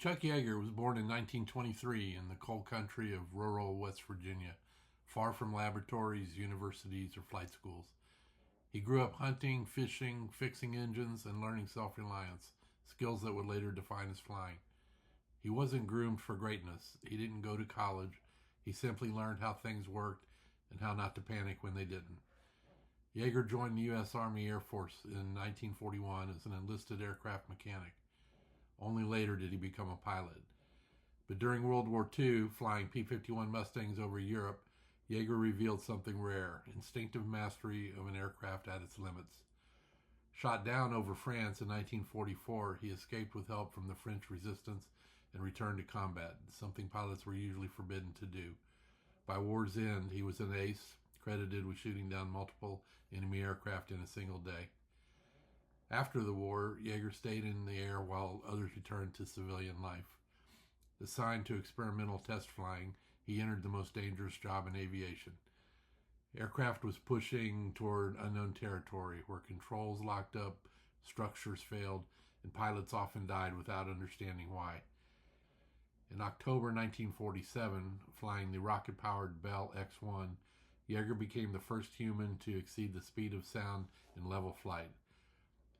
Chuck Yeager was born in 1923 in the coal country of rural West Virginia, far from laboratories, universities, or flight schools. He grew up hunting, fishing, fixing engines, and learning self-reliance, skills that would later define his flying. He wasn't groomed for greatness. He didn't go to college. He simply learned how things worked and how not to panic when they didn't. Yeager joined the U.S. Army Air Force in 1941 as an enlisted aircraft mechanic. Only later did he become a pilot. But during World War II, flying P-51 Mustangs over Europe, Yeager revealed something rare, instinctive mastery of an aircraft at its limits. Shot down over France in 1944, he escaped with help from the French resistance and returned to combat, something pilots were usually forbidden to do. By war's end, he was an ace, credited with shooting down multiple enemy aircraft in a single day. After the war, Yeager stayed in the air while others returned to civilian life. Assigned to experimental test flying, he entered the most dangerous job in aviation. Aircraft was pushing toward unknown territory where controls locked up, structures failed, and pilots often died without understanding why. In October 1947, flying the rocket-powered Bell X-1, Yeager became the first human to exceed the speed of sound in level flight.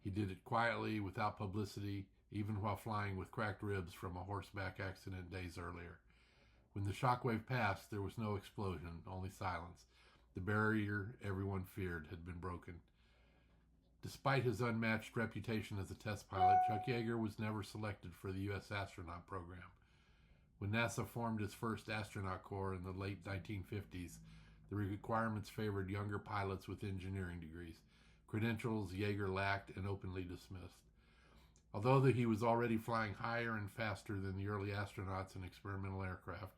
He did it quietly, without publicity, even while flying with cracked ribs from a horseback accident days earlier. When the shockwave passed, there was no explosion, only silence. The barrier everyone feared had been broken. Despite his unmatched reputation as a test pilot, Chuck Yeager was never selected for the U.S. astronaut program. When NASA formed its first astronaut corps in the late 1950s, the requirements favored younger pilots with engineering degrees, credentials Yeager lacked and openly dismissed. Although he was already flying higher and faster than the early astronauts in experimental aircraft,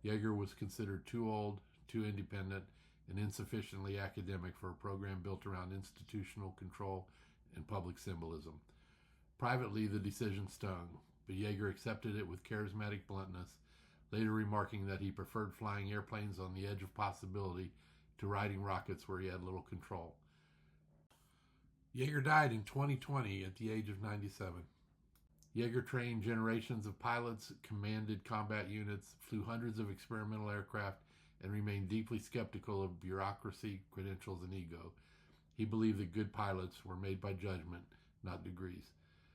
Yeager was considered too old, too independent, and insufficiently academic for a program built around institutional control and public symbolism. Privately, the decision stung, but Yeager accepted it with charismatic bluntness, later remarking that he preferred flying airplanes on the edge of possibility to riding rockets where he had little control. Yeager died in 2020 at the age of 97. Yeager trained generations of pilots, commanded combat units, flew hundreds of experimental aircraft, and remained deeply skeptical of bureaucracy, credentials, and ego. He believed that good pilots were made by judgment, not degrees.